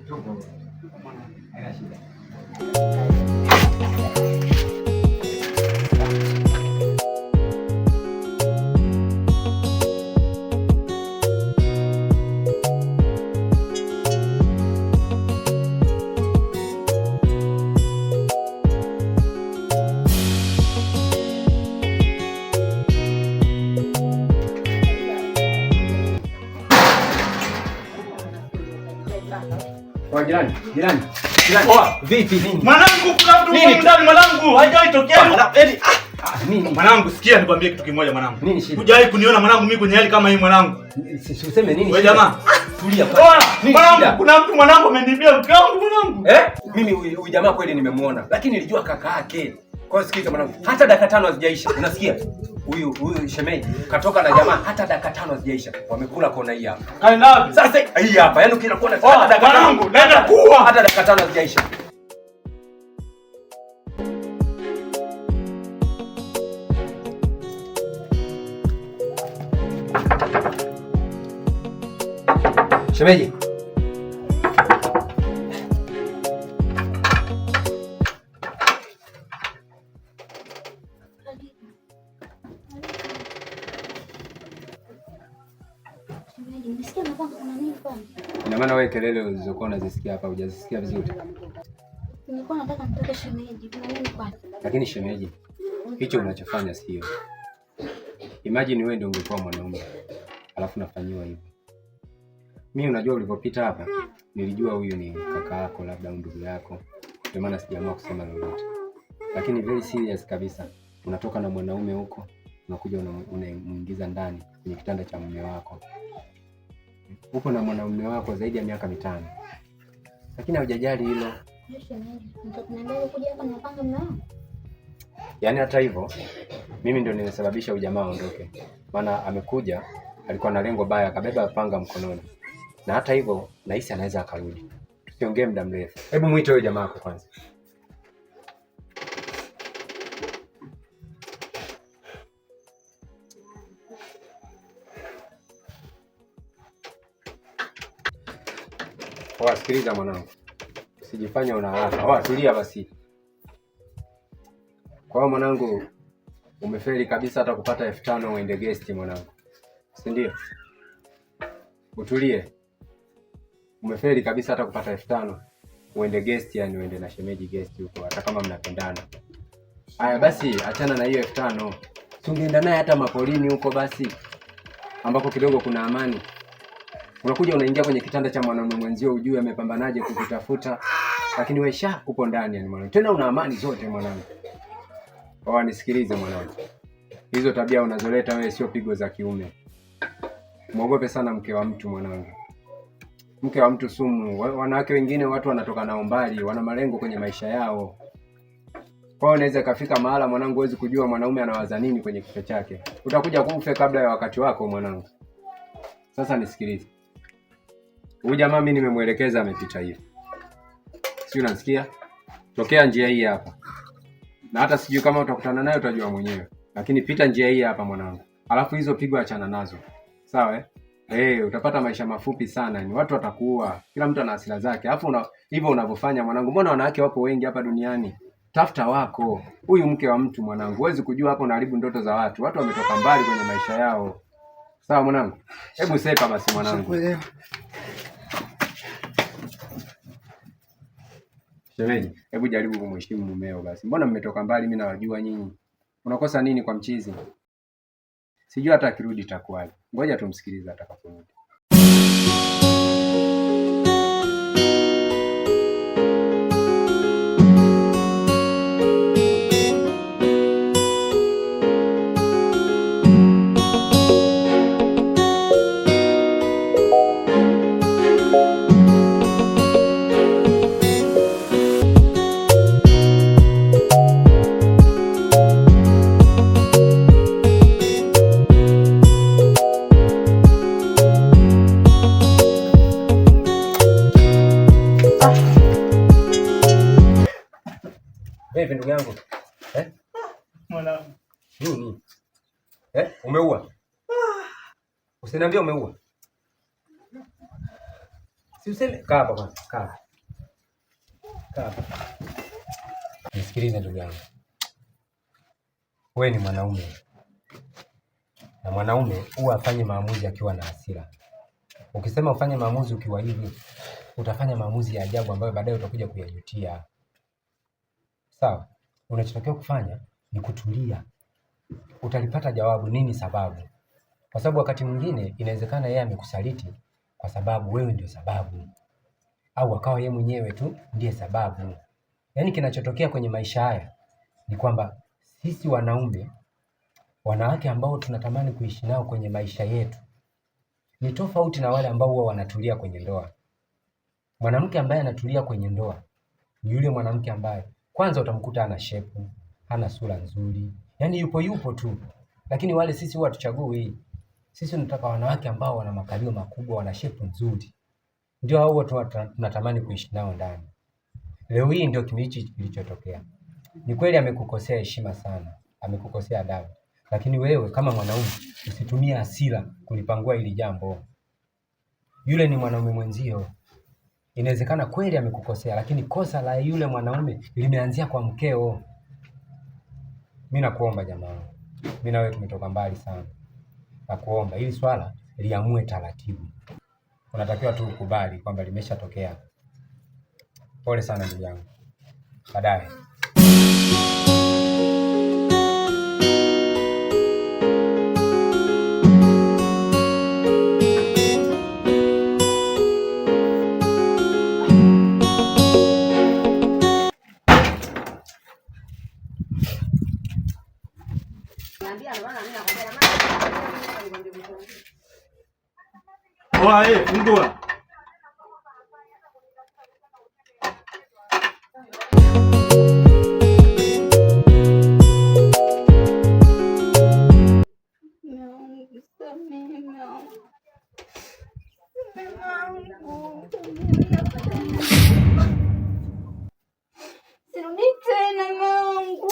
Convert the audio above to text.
Tupo. Haina shida. Jirani. Poa, vipi nini? Mwanangu kuna mtu nini ndani mwanangu, haijawahi tokea. Nini? Mwanangu sikia nikwambie kitu kimoja mwanangu. Nini shida? Hujawahi kuniona mwanangu mimi kwenye hali kama hii mwanangu. Useme nini? Wewe jamaa, tulia kwanza. Mwanangu kuna mtu mwanangu amenibia mke wangu mwanangu. Mimi huyu jamaa kweli nimemuona, lakini nilijua kaka yake. Kwa hiyo sikiza mwanangu, hata dakika 5 hazijaisha. Unasikia? Huyu shemeji katoka na jamaa hata dakika 5 hazijaisha. Wamekula kona hii hapa. Kaenda wapi? Sasa hii hapa. Yaani kila kona hata dakika mwanangu, naenda kuua. Hata dakika 5 hazijaisha. Shemeji. Ina maana wewe kelele ulizokuwa unazisikia hapa hujazisikia vizuri? Nilikuwa nataka nitoke shemeji. Kuna nini kwani? Lakini shemeji, hicho unachofanya sio. Imagine wewe ndio ungekuwa mwanaume. Alafu nafanyiwa hivyo. Mimi unajua ulipopita hapa, nilijua huyu ni kaka yako labda ndugu yako. Ndio maana sijaamua kusema lolote. Lakini very serious kabisa. Unatoka na mwanaume huko, unakuja unamuingiza ndani kwenye kitanda cha mume wako. Uko na mwanaume wako zaidi ya miaka 5. Lakini hujajali hilo. Yaani hata hivyo, mimi ndio nimesababisha ujamaa aondoke. Maana amekuja, alikuwa na lengo baya, akabeba panga mkononi. Na hata hivyo, nahisi anaweza akarudi. Tusiongee muda mrefu. Hebu muite huyo jamaa wako kwanza. Sikiliza mwanangu. Usijifanye una haraka. Tulia basi. Kwa hiyo mwanangu umefeli kabisa hata kupata 5000 uende guest mwanangu. Si ndio? Utulie. Umefeli kabisa hata kupata 5000 uende guest, yani uende na shemeji guest huko hata kama mnapendana. Haya basi achana na hiyo 5000. Tungeenda naye hata mapolini huko basi ambako kidogo kuna amani. Unakuja unaingia kwenye kitanda cha mwanamume mwenzio ujue amepambanaje kukutafuta, lakini wewe upo ndani yani mwanangu. Tena una amani zote mwanangu. Nisikilize mwanangu. Hizo tabia unazoleta wewe sio pigo za kiume. Muogope sana mke wa mtu mwanangu. Mke wa mtu sumu. Wanawake wengine watu wanatoka nao mbali, wana malengo kwenye maisha yao. Kwa hiyo unaweza kafika mahala mwanangu huwezi kujua mwanaume anawaza nini kwenye kichwa chake. Utakuja kufa kabla ya wakati wako mwanangu. Sasa nisikilize. Huyu jamaa mimi nimemuelekeza amepita hivi. Si unasikia? Tokea njia hii hapa. Na hata sijui kama utakutana naye utajua mwenyewe. Lakini pita njia hii hapa mwanangu. Alafu hizo pigo achana nazo. Sawa utapata maisha mafupi sana. Ni watu watakuua. Kila mtu ana hasira zake. Alafu hivyo unavyofanya mwanangu. Mbona wanawake wapo wengi hapa duniani? Tafuta wako. Huyu mke wa mtu mwanangu. Huwezi kujua hapo unaharibu ndoto za watu. Watu wametoka mbali kwenye maisha yao. Sawa mwanangu? Hebu sepa basi mwanangu. Shemeji, hebu jaribu kumheshimu mumeo basi. Mbona mmetoka mbali mimi nawajua nyinyi? Unakosa nini kwa mchizi? Sijui hata akirudi itakuwaje. Ngoja tumsikilize atakaporudi. Vipi ndugu yangu? Mwanangu. Nini? Umeua? Usiniambie umeua. Si useme kaa hapa kwanza, kaa. Kaa hapa. Nisikilize ndugu yangu. Wewe ni mwanaume. Na mwanaume huwa afanye maamuzi akiwa na hasira. Ukisema ufanye maamuzi ukiwa hivi, utafanya maamuzi ya ajabu ambayo baadaye utakuja kuyajutia. Sawa? Unachotakiwa kufanya ni kutulia. Utalipata jawabu nini sababu. Kwa sababu wakati mwingine inawezekana yeye amekusaliti kwa sababu wewe ndio sababu. Au akawa yeye mwenyewe tu ndiye sababu. Yaani kinachotokea kwenye maisha haya ni kwamba sisi wanaume, wanawake ambao tunatamani kuishi nao kwenye maisha yetu ni tofauti na wale ambao huwa wanatulia kwenye ndoa. Mwanamke ambaye anatulia kwenye ndoa ni yule mwanamke ambaye kwanza utamkuta hana shepu, hana sura nzuri, yaani yupo tu. Lakini wale sisi huwa tuchagui. Sisi tunataka wanawake ambao wana makalio makubwa, wana shepu nzuri. Ndio hao huwa tunatamani kuishi nao ndani. Leo hii ndio kimichi kilichotokea. Ni kweli amekukosea heshima sana, amekukosea adabu. Lakini wewe kama mwanaume usitumie hasira kulipangua hili jambo. Yule ni mwanaume mwenzio. Inawezekana kweli amekukosea, lakini kosa la yule mwanaume limeanzia kwa mkeo. Mimi nakuomba jamaa. Mimi na wewe tumetoka mbali sana. Nakuomba hili swala liamue taratibu. Unatakiwa tu ukubali kwamba limeshatokea. Pole sana ndugu yangu. Baadaye. Oa, fungua. Sirudi tena mume wangu.